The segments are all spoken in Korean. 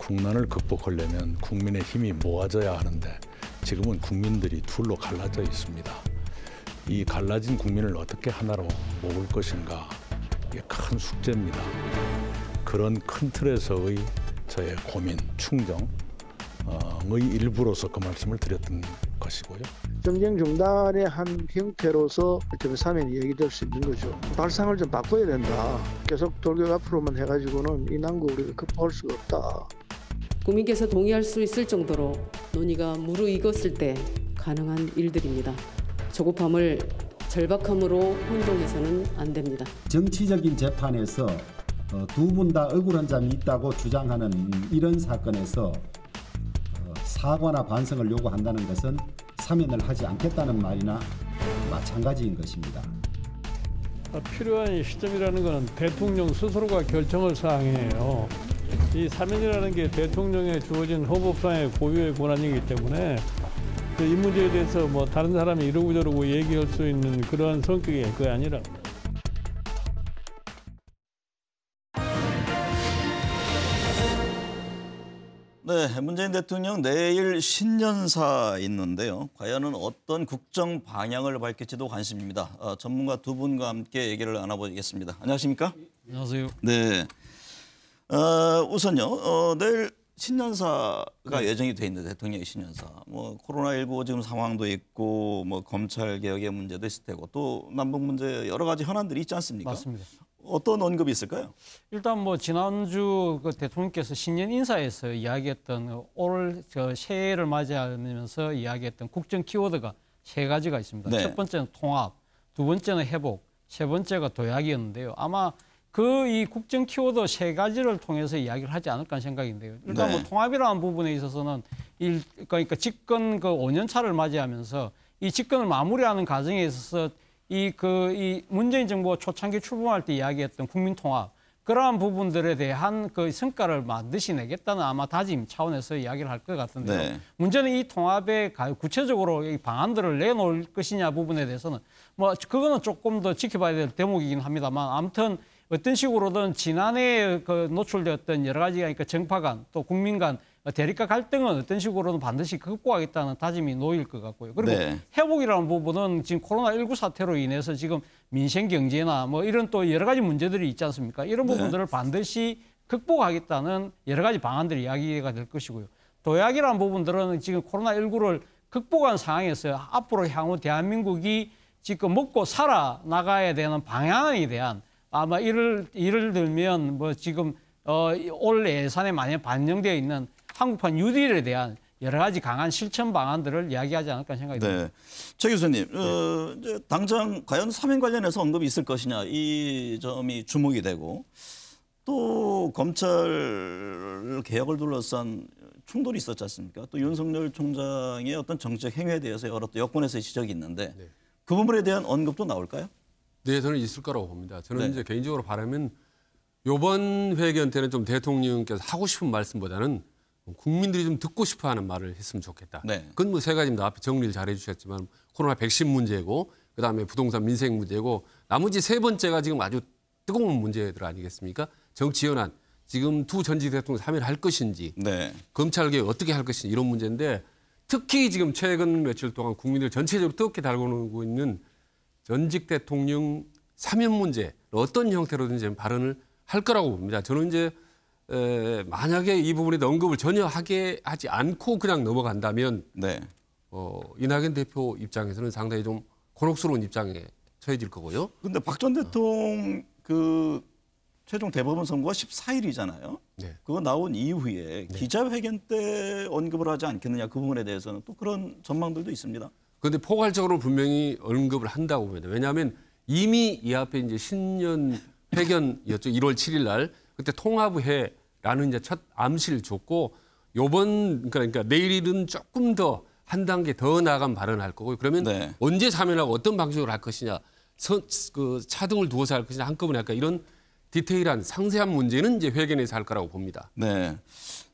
국난을 극복하려면 국민의 힘이 모아져야 하는데 지금은 국민들이 둘로 갈라져 있습니다. 이 갈라진 국민을 어떻게 하나로 모을 것인가, 이게 큰 숙제입니다. 그런 큰 틀에서의 저의 고민, 충정의 일부로서 그 말씀을 드렸던 것이고요. 정쟁 중단의 한 형태로서 사면이 얘기될 수 있는 거죠. 발상을 좀 바꿔야 된다. 계속 돌격 앞으로만 해가지고는 이 난국 우리가 극복할 수가 없다. 국민께서 동의할 수 있을 정도로 논의가 무르익었을 때 가능한 일들입니다. 조급함을 절박함으로 혼동해서는 안 됩니다. 정치적인 재판에서 두 분 다 억울한 점이 있다고 주장하는 이런 사건에서 사과나 반성을 요구한다는 것은 사면을 하지 않겠다는 말이나 마찬가지인 것입니다. 필요한 시점이라는 것은 대통령 스스로가 결정할 사항이에요. 이 사면이라는 게 대통령에 주어진 헌법상의 고유의 권한이기 때문에 이 문제에 대해서 뭐 다른 사람이 이러고 저러고 얘기할 수 있는 그러한 성격이 그게 아니라. 네, 문재인 대통령 내일 신년사 있는데요. 과연 어떤 국정 방향을 밝힐지도 관심입니다. 전문가 두 분과 함께 얘기를 나눠보겠습니다. 안녕하십니까? 안녕하세요. 네, 우선요. 내일 신년사가 예정이 돼 있는데 대통령의 신년사. 뭐 코로나19 지금 상황도 있고 뭐 검찰 개혁의 문제도 있을 테고 또 남북 문제 여러 가지 현안들이 있지 않습니까? 맞습니다. 어떤 언급이 있을까요? 일단 뭐 지난주 그 대통령께서 신년 인사에서 이야기했던 올 새해를 맞이하면서 이야기했던 국정 키워드가 세 가지가 있습니다. 네. 첫 번째는 통합, 두 번째는 회복, 세 번째가 도약이었는데요. 아마 이 국정 키워드 세 가지를 통해서 이야기를 하지 않을까 하는 생각인데요. 일단 네. 뭐 통합이라는 부분에 있어서는 그러니까 집권 5년 차를 맞이하면서 이 집권을 마무리하는 과정에 있어서 이 문재인 정부가 초창기 출범할 때 이야기했던 국민 통합, 그러한 부분들에 대한 그 성과를 반드시 내겠다는 아마 다짐 차원에서 이야기를 할 것 같은데요. 네. 문제는 이 통합에 구체적으로 이 방안들을 내놓을 것이냐 부분에 대해서는 뭐 그거는 조금 더 지켜봐야 될 대목이긴 합니다만, 아무튼 어떤 식으로든 지난해 노출되었던 여러 가지 그러니까 정파 간 또 국민 간 대립과 갈등은 어떤 식으로든 반드시 극복하겠다는 다짐이 놓일 것 같고요. 그리고 네. 회복이라는 부분은 지금 코로나19 사태로 인해서 지금 민생 경제나 뭐 이런 또 여러 가지 문제들이 있지 않습니까? 이런 부분들을 반드시 극복하겠다는 여러 가지 방안들이 이야기가 될 것이고요. 도약이라는 부분들은 지금 코로나19를 극복한 상황에서 앞으로 향후 대한민국이 지금 먹고 살아나가야 되는 방향에 대한 아마 예를 들면 뭐 지금 올 예산에 많이 반영되어 있는 한국판 뉴딜에 대한 여러 가지 강한 실천 방안들을 이야기하지 않을까 생각이 듭니다. 네, 최 교수님, 이제 당장 과연 사면 관련해서 언급이 있을 것이냐 이 점이 주목이 되고 또 검찰 개혁을 둘러싼 충돌이 있었지 않습니까? 또 윤석열 총장의 어떤 정책 행위에 대해서 여러 또 여권에서의 지적이 있는데 그 부분에 대한 언급도 나올까요? 네, 저는 있을 거라고 봅니다. 저는 네. 이제 개인적으로 바라면 이번 회견 때는 좀 대통령께서 하고 싶은 말씀보다는 국민들이 좀 듣고 싶어하는 말을 했으면 좋겠다. 네. 그건 뭐 세 가지입니다. 앞에 정리를 잘 해주셨지만 코로나 백신 문제고 그다음에 부동산 민생 문제고 나머지 세 번째가 지금 아주 뜨거운 문제들 아니겠습니까? 정치 현안, 지금 두 전직 대통령 사면할 것인지, 네. 검찰 개혁 어떻게 할 것인지 이런 문제인데 특히 지금 최근 며칠 동안 국민들 전체적으로 뜨겁게 달궈오고 있는 전직 대통령 사면 문제 어떤 형태로든지 발언을 할 거라고 봅니다. 저는 이제 만약에 이 부분에 언급을 전혀 하게 하지 않고 그냥 넘어간다면 네. 이낙연 대표 입장에서는 상당히 좀 곤혹스러운 입장에 처해질 거고요. 근데 박 전 대통령 그 최종 대법원 선고가 14일이잖아요. 네. 그거 나온 이후에 기자회견 때 언급을 하지 않겠느냐 그 부분에 대해서는 또 그런 전망들도 있습니다. 그런데 포괄적으로 분명히 언급을 한다고 봅니다. 왜냐하면 이미 이 앞에 이제 신년 회견이었죠. 1월 7일 날 그때 통합회라는 이제 첫 암시를 줬고 요번 그러니까 내일은 조금 더 한 단계 더 나아간 발언을 할 거고 그러면 네. 언제 사면하고 어떤 방식으로 할 것이냐, 그 차등을 두어서 할 것이냐 한꺼번에 할까 이런 디테일한 상세한 문제는 이제 회견에서 할 거라고 봅니다. 네,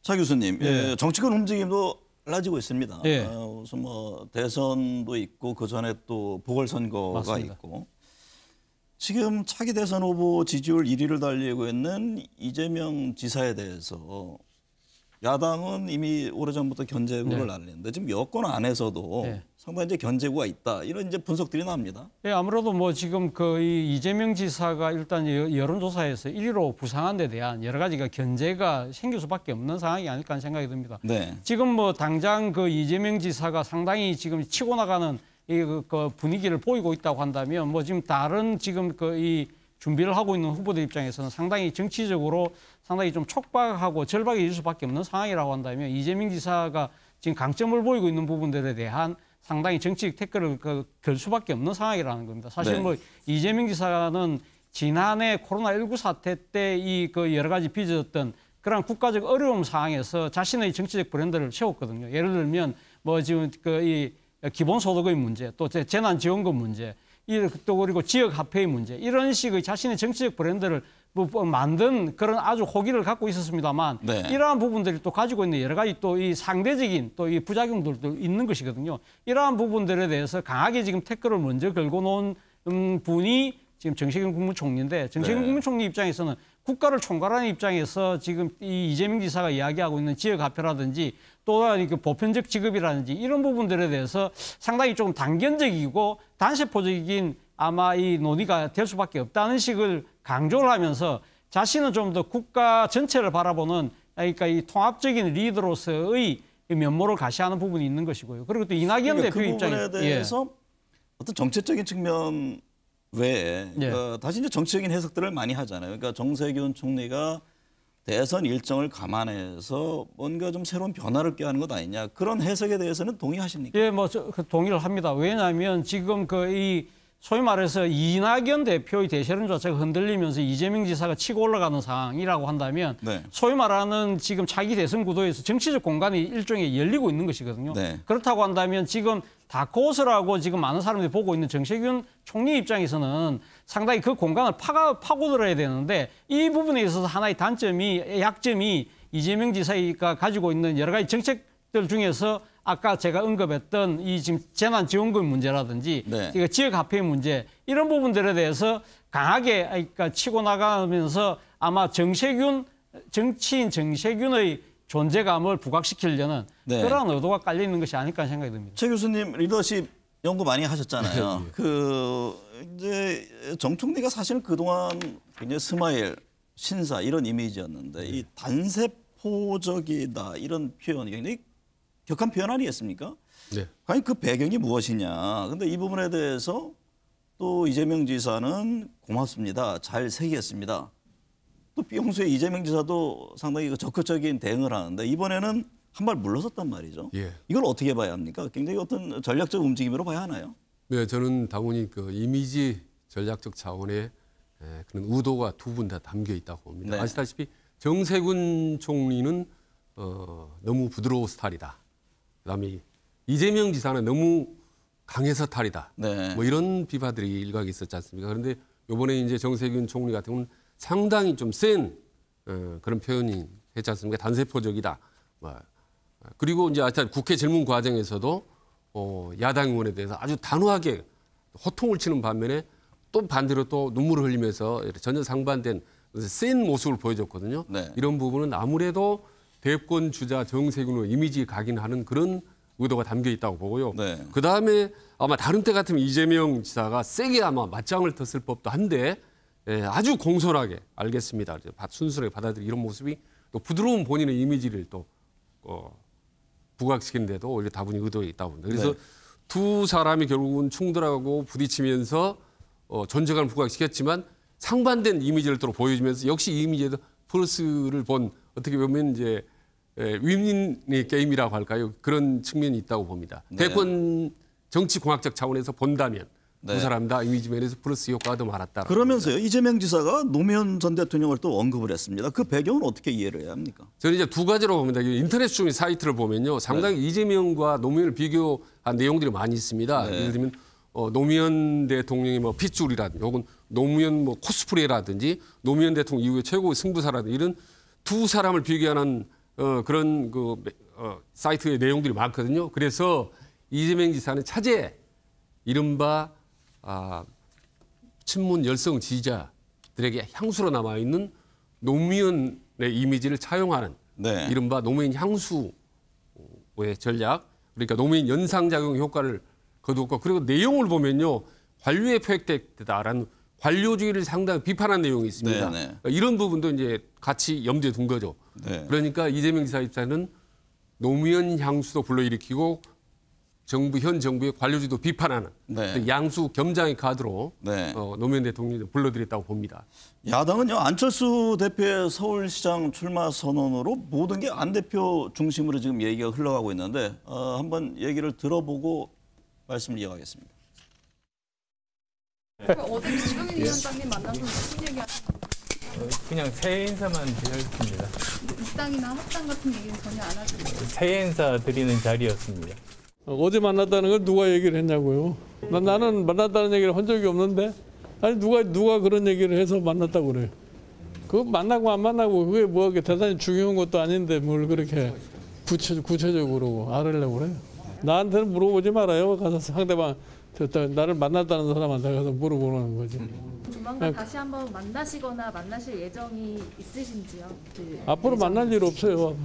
차 교수님, 네. 정치권 움직임도 달라지고 있습니다. 네. 우선 뭐 대선도 있고 그 전에 또 보궐선거가 맞습니다. 있고 지금 차기 대선 후보 지지율 1위를 달리고 있는 이재명 지사에 대해서 야당은 이미 오래전부터 견제구를 네. 날리는데 지금 여권 안에서도 네. 상당히 이제 견제구가 있다. 이런 이제 분석들이 납니다. 예, 아무래도 뭐 지금 이 이재명 지사가 일단 여론조사에서 1위로 부상한 데 대한 여러 가지가 견제가 생길 수밖에 없는 상황이 아닐까 하는 생각이 듭니다. 네. 지금 뭐 당장 그 이재명 지사가 상당히 지금 치고 나가는 그 분위기를 보이고 있다고 한다면 뭐 지금 다른 지금 이 준비를 하고 있는 후보들 입장에서는 상당히 정치적으로 상당히 좀 촉박하고 절박해질 수밖에 없는 상황이라고 한다면 이재명 지사가 지금 강점을 보이고 있는 부분들에 대한 상당히 정치적 태클을 걸 수밖에 없는 상황이라는 겁니다. 사실 네. 뭐 이재명 지사는 지난해 코로나19 사태 때 그 여러 가지 빚었던 그런 국가적 어려움 상황에서 자신의 정치적 브랜드를 세웠거든요. 예를 들면 뭐 지금 이 기본소득의 문제, 또 재난지원금 문제, 또 그리고 지역 화폐의 문제 이런 식의 자신의 정치적 브랜드를 만든 그런 아주 호기를 갖고 있었습니다만 네. 이러한 부분들이 또 가지고 있는 여러 가지 또 이 상대적인 또 이 부작용들도 있는 것이거든요. 이러한 부분들에 대해서 강하게 지금 태클을 먼저 걸고 놓은 분이 지금 정세균 국무총리인데 정세균 네. 국무총리 입장에서는 국가를 총괄하는 입장에서 지금 이 이재명 지사가 이야기하고 있는 지역 화폐라든지 또 그 보편적 지급이라든지 이런 부분들에 대해서 상당히 좀 단견적이고 단세포적인 아마 이 논의가 될 수밖에 없다는 식을 강조를 하면서 자신은 좀 더 국가 전체를 바라보는 그러니까 이 통합적인 리더로서의 면모를 가시하는 부분이 있는 것이고요. 그리고 또 이낙연 대표 그 입장에 부분에 대해서 어떤 정책적인 측면 외에 다시 이제 정치적인 해석들을 많이 하잖아요. 그러니까 정세균 총리가 대선 일정을 감안해서 뭔가 좀 새로운 변화를 꾀하는 것 아니냐 그런 해석에 대해서는 동의하십니까? 예, 뭐 동의를 합니다. 왜냐하면 지금 이 소위 말해서 이낙연 대표의 대세론 자체가 흔들리면서 이재명 지사가 치고 올라가는 상황이라고 한다면 네. 소위 말하는 지금 차기 대선 구도에서 정치적 공간이 일종의 열리고 있는 것이거든요. 네. 그렇다고 한다면 지금 다크호스라고 지금 많은 사람들이 보고 있는 정세균 총리 입장에서는 상당히 그 공간을 파고들어야 되는데 이 부분에 있어서 하나의 약점이 이재명 지사가 가지고 있는 여러 가지 정책들 중에서 아까 제가 언급했던 이 지금 재난지원금 문제라든지 네. 지역 화폐 문제 이런 부분들에 대해서 강하게 그러니까 치고 나가면서 아마 정치인 정세균의 존재감을 부각시키려는 네. 그런 의도가 깔려 있는 것이 아닐까 생각이 듭니다. 최 교수님 리더십 연구 많이 하셨잖아요. 이제 정 총리가 사실 그동안 굉장히 스마일, 신사 이런 이미지였는데 이 단세포적이다 이런 표현이 굉장히 격한 표현 아니겠습니까? 네. 과연 그 배경이 무엇이냐. 근데 이 부분에 대해서 또 이재명 지사는 고맙습니다. 잘 새기겠습니다. 또 평소에 이재명 지사도 상당히 적극적인 대응을 하는데 이번에는 한 발 물러섰단 말이죠. 예. 이걸 어떻게 봐야 합니까? 굉장히 어떤 전략적 움직임으로 봐야 하나요? 네, 저는 당연히 그 이미지 전략적 차원의 그런 의도가 두 분 다 담겨 있다고 봅니다. 네. 아시다시피 정세균 총리는 너무 부드러운 스타일이다. 그다음에 이재명 지사는 너무 강해서 탈이다. 네. 뭐 이런 비판들이 일각에 있었지 않습니까? 그런데 이번에 이제 정세균 총리 같은 경우는 상당히 좀 센 그런 표현이 했지 않습니까? 단세포적이다. 그리고 이제 하여튼 국회 질문 과정에서도 야당 의원에 대해서 아주 단호하게 호통을 치는 반면에 또 반대로 또 눈물을 흘리면서 전혀 상반된 센 모습을 보여줬거든요. 네. 이런 부분은 아무래도 대권 주자 정세균의 이미지 각인하는 그런 의도가 담겨 있다고 보고요. 네. 그다음에 아마 다른 때 같으면 이재명 지사가 세게 아마 맞짱을 텄을 법도 한데 아주 공손하게 알겠습니다. 순수하게 받아들이 이런 모습이 또 부드러운 본인의 이미지를 또 부각시키는데도 오히려 다분히 의도가 있다고 봅니다. 그래서 네. 두 사람이 결국은 충돌하고 부딪히면서 존재감을 부각시켰지만 상반된 이미지를 또 보여주면서 역시 이 이미지에도 플러스를 본 어떻게 보면 이제 윈윈의 게임이라고 할까요? 그런 측면이 있다고 봅니다. 네. 대권 정치공학적 차원에서 본다면 네. 두 사람 다 이미지 면에서 플러스 효과가 더 많았다. 그러면서요. 이재명 지사가 노무현 전 대통령을 또 언급을 했습니다. 그 배경은 어떻게 이해를 해야 합니까? 저는 이제 두 가지로 봅니다. 인터넷 중에 사이트를 보면요. 상당히 이재명과 노무현을 비교한 내용들이 많이 있습니다. 네. 예를 들면 노무현 대통령의 뭐 핏줄이라든지 혹은 노무현 뭐 코스프레라든지 노무현 대통령 이후의 최고의 승부사라든지 이런 두 사람을 비교하는 그런 사이트의 내용들이 많거든요. 그래서 이재명 지사는 차제 이른바 친문 열성 지지자들에게 향수로 남아있는 노무현의 이미지를 차용하는 네. 이른바 노무현 향수의 전략, 그러니까 노무현 연상작용 효과를 거두었고, 그리고 내용을 보면요, 관료에 표획됐다라는 관료주의를 상당히 비판한 내용이 있습니다. 네, 네. 그러니까 이런 부분도 이제 같이 염두에 둔 거죠. 네. 그러니까 이재명 지사 입장은 노무현 향수도 불러일으키고 현 정부의 관료주의도 비판하는 네. 양수 겸장의 카드로 네. 노무현 대통령을 불러들였다고 봅니다. 야당은요, 안철수 대표의 서울시장 출마 선언으로 모든 게 안 대표 중심으로 지금 얘기가 흘러가고 있는데 한번 얘기를 들어보고 말씀을 이어가겠습니다. 어제 김종인 위원장님 만나서 무슨 얘기하셨나요? 그냥 새해 인사만 드렸습니다. 입당이나 합당 같은 얘기는 전혀 안 하셨어요? 새해 인사 드리는 자리였습니다. 어제 만났다는 걸 누가 얘기를 했냐고요? 나는 만났다는 얘기를 한 적이 없는데, 아니 누가 그런 얘기를 해서 만났다고 그래요? 그거 만나고 안 만나고 그게 뭐 대단히 중요한 것도 아닌데 뭘 그렇게 구체적으로 알으려고 그래요? 나한테는 물어보지 말아요. 가서 상대방 나를 만났다는 사람한테 가서 물어보는 거지. 조만간 다시 한번 만나시거나 만나실 예정이 있으신지요? 앞으로 만날 일 없어요.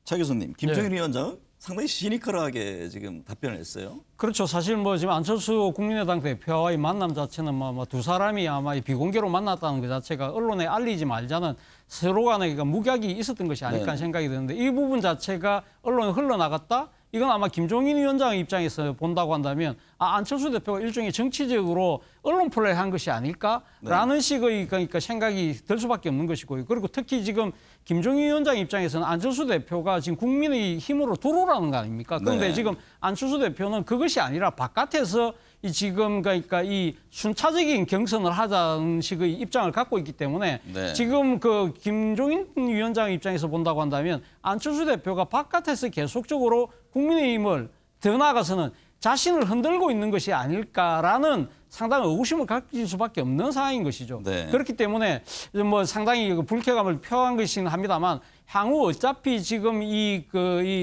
차 교수님, 김종인 위원장 상당히 시니컬하게 지금 답변을 했어요. 그렇죠. 사실 뭐 지금 안철수 국민의당 대표와의 만남 자체는 뭐 두 사람이 아마 비공개로 만났다는 것 자체가 언론에 알리지 말자는 서로 간에 묵약이 있었던 것이 아닐까 생각이 드는데, 이 부분 자체가 언론에 흘러나갔다? 이건 아마 김종인 위원장 입장에서 본다고 한다면 안철수 대표가 일종의 정치적으로 언론 플레이 한 것이 아닐까라는 식의 그러니까 생각이 들 수밖에 없는 것이고요. 그리고 특히 지금 김종인 위원장 입장에서는 안철수 대표가 지금 국민의 힘으로 들어오라는 거 아닙니까? 그런데 지금 안철수 대표는 그것이 아니라 바깥에서 지금 그러니까 이 순차적인 경선을 하자는 식의 입장을 갖고 있기 때문에 지금 그 김종인 위원장 입장에서 본다고 한다면 안철수 대표가 바깥에서 계속적으로 국민의힘을 더 나아가서는 자신을 흔들고 있는 것이 아닐까라는 상당한 의구심을 가질 수밖에 없는 상황인 것이죠. 그렇기 때문에 뭐 상당히 불쾌감을 표한 것이긴 합니다만, 향후 어차피 지금 이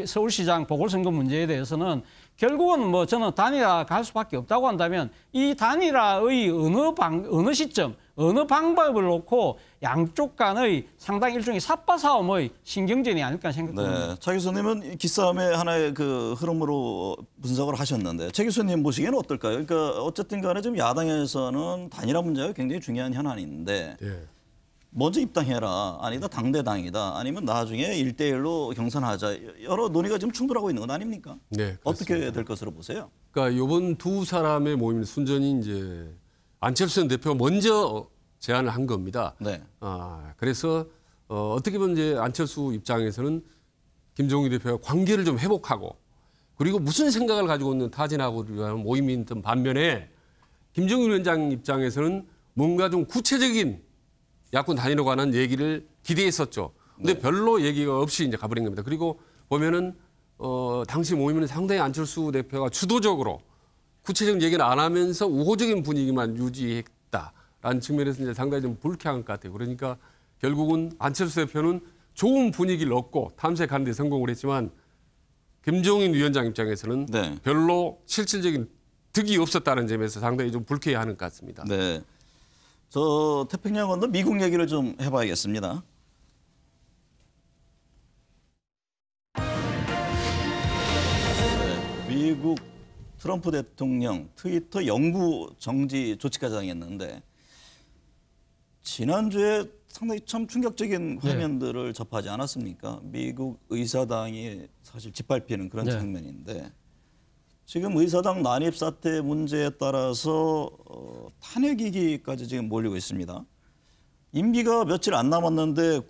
서울시장 보궐선거 문제에 대해서는 결국은 뭐 저는 단일화 갈 수밖에 없다고 한다면, 이 단일화의 어느 시점, 어느 방법을 놓고 양쪽 간의 상당히 일종의 삿바싸움의 신경전이 아닐까 생각합니다. 차 교수님은 기싸움의 하나의 그 흐름으로 분석을 하셨는데, 최 교수님 보시기에는 어떨까요? 그러니까 어쨌든 간에 지금 야당에서는 단일화 문제가 굉장히 중요한 현안인데, 먼저 입당해라, 아니다 당대당이다, 아니면 나중에 1대1로 경선하자, 여러 논의가 지금 충돌하고 있는 건 아닙니까? 네, 어떻게 될 것으로 보세요? 그러니까 이번 두 사람의 모임 순전히 이제 안철수 대표가 먼저 제안을 한 겁니다. 그래서 어떻게 보면 이제 안철수 입장에서는 김종인 대표와 관계를 좀 회복하고, 그리고 무슨 생각을 가지고 있는 타진하고 위한 모임인 반면에 김종인 위원장 입장에서는 뭔가 좀 구체적인 야권 단일화 관한 얘기를 기대했었죠. 근데 별로 얘기가 없이 이제 가버린 겁니다. 그리고 보면은 당시 모임은 상당히 안철수 대표가 주도적으로 구체적인 얘기는 안 하면서 우호적인 분위기만 유지했다라는 측면에서 이제 상당히 좀 불쾌한 것 같아요. 그러니까 결국은 안철수 대표는 좋은 분위기를 얻고 탐색하는 데 성공을 했지만, 김종인 위원장 입장에서는 별로 실질적인 득이 없었다는 점에서 상당히 좀 불쾌해하는 것 같습니다. 저 태평양 건너 미국 얘기를 좀 해봐야겠습니다. 미국 트럼프 대통령 트위터 영구 정지 조치까지 당했는데, 지난주에 상당히 참 충격적인 화면들을 접하지 않았습니까? 미국 의사당이 사실 짓밟히는 그런 장면인데, 지금 의사당 난입 사태 문제에 따라서 탄핵이기까지 지금 몰리고 있습니다. 임기가 며칠 안 남았는데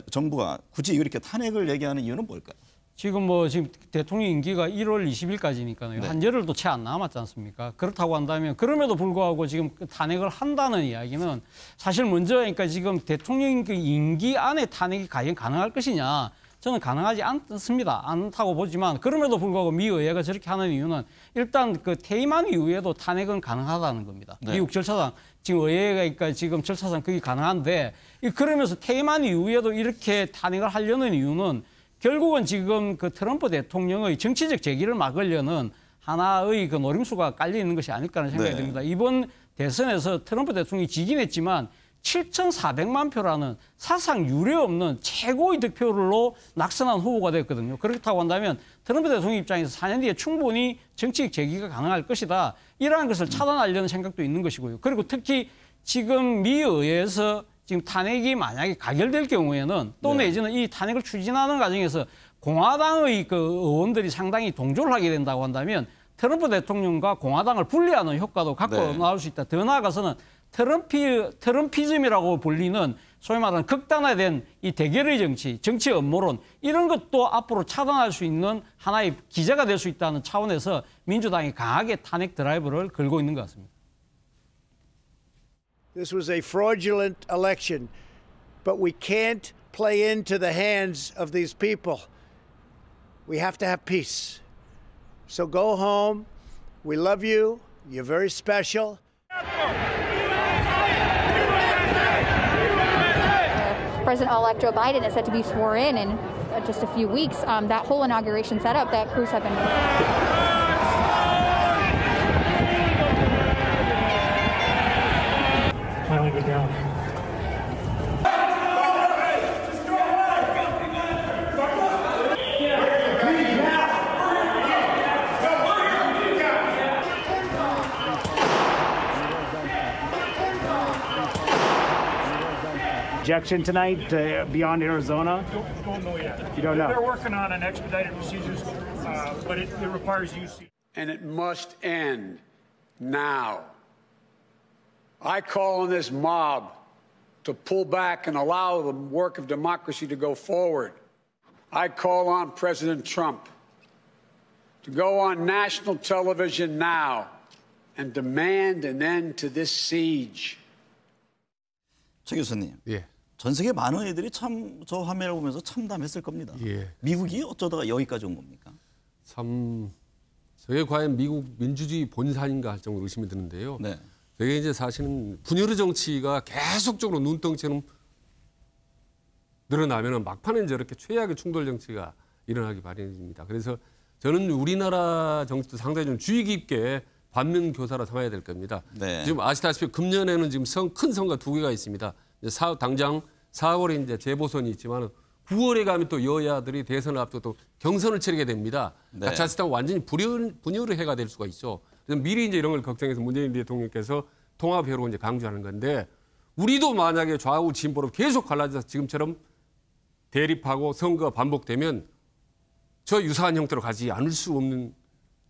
정부가 굳이 이렇게 탄핵을 얘기하는 이유는 뭘까요? 지금 대통령 임기가 1월 20일까지니까요. 한 열흘도 채 안 남았지 않습니까? 그렇다고 한다면, 그럼에도 불구하고 지금 탄핵을 한다는 이야기는 사실 먼저, 그러니까 지금 대통령 임기 안에 탄핵이 과연 가능할 것이냐, 저는 가능하지 않습니다. 않다고 보지만, 그럼에도 불구하고 미 의회가 저렇게 하는 이유는 일단 그 퇴임한 이후에도 탄핵은 가능하다는 겁니다. 미국 절차상 지금 의회가 그러니까 지금 절차상 그게 가능한데, 그러면서 퇴임한 이후에도 이렇게 탄핵을 하려는 이유는 결국은 지금 그 트럼프 대통령의 정치적 재기를 막으려는 하나의 그 노림수가 깔려 있는 것이 아닐까 하는 생각이 듭니다. 이번 대선에서 트럼프 대통령이 지긴 했지만 7,400만 표라는 사상 유례 없는 최고의 득표율로 낙선한 후보가 됐거든요. 그렇다고 한다면 트럼프 대통령 입장에서 4년 뒤에 충분히 정치적 재기가 가능할 것이다. 이러한 것을 차단하려는 생각도 있는 것이고요. 그리고 특히 지금 미 의회에서 지금 탄핵이 만약에 가결될 경우에는 또 내지는 이 탄핵을 추진하는 과정에서 공화당의 그 의원들이 상당히 동조를 하게 된다고 한다면 트럼프 대통령과 공화당을 분리하는 효과도 갖고 나올 수 있다. 더 나아가서는 트럼피즘이라고 불리는 소위 말하는 극단화된 이 대결의 정치 음모론 이런 것도 앞으로 차단할 수 있는 하나의 기제가 될 수 있다는 차원에서 민주당이 강하게 탄핵 드라이브를 걸고 있는 것 같습니다. This was a fraudulent election, but we can't play into the hands of these people. We have to have peace. So go home. We love you. You're very special. President-elect Joe Biden is set to be sworn in just a few weeks. That whole inauguration setup that crews have been. Finally, get down. Objection tonight beyond Arizona? Don't know yet. You don't know? They're working on an expedited procedures, but it requires UC. And it must end now. I call on this mob to pull back and allow the work of democracy to go forward. I call on President Trump to go on national television now and demand an end to this siege. 최 교수님. 예. 전 세계 많은 애들이 참 저 화면을 보면서 참담했을 겁니다. 예. 미국이 어쩌다가 여기까지 온 겁니까? 참 저게 과연 미국 민주주의 본산인가 할 정도로 의심이 드는데요. 네. 저게 이제 사실은 분열의 정치가 계속적으로 눈덩이처럼 늘어나면은 막판엔 저렇게 최악의 충돌 정치가 일어나기 마련입니다. 그래서 저는 우리나라 정치도 상당히 좀 주의 깊게 반면 교사로 삼아야 될 겁니다. 네. 지금 아시다시피 금년에는 지금 큰 선거 2개가 있습니다. 당장 4월에 이제 재보선이 있지만 9월에 가면 또 여야들이 대선을 앞두고 또 경선을 치르게 됩니다. 네. 자칫하면 완전히 분열의 해가 될 수가 있죠. 그래서 미리 이제 이런 걸 걱정해서 문재인 대통령께서 통합회로 이제 강조하는 건데 우리도 만약에 좌우 진보로 계속 갈라져서 지금처럼 대립하고 선거가 반복되면 저 유사한 형태로 가지 않을 수 없는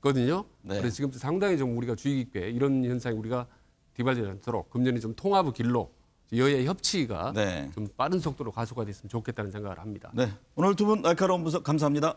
거든요. 네. 그래서 지금 상당히 좀 우리가 주의 깊게 이런 현상이 우리가 뒤발되지 않도록 금년에 좀 통합의 길로 여야의 협치가 좀 빠른 속도로 가속화됐으면 좋겠다는 생각을 합니다. 네. 오늘 두 분 날카로운 분석 감사합니다.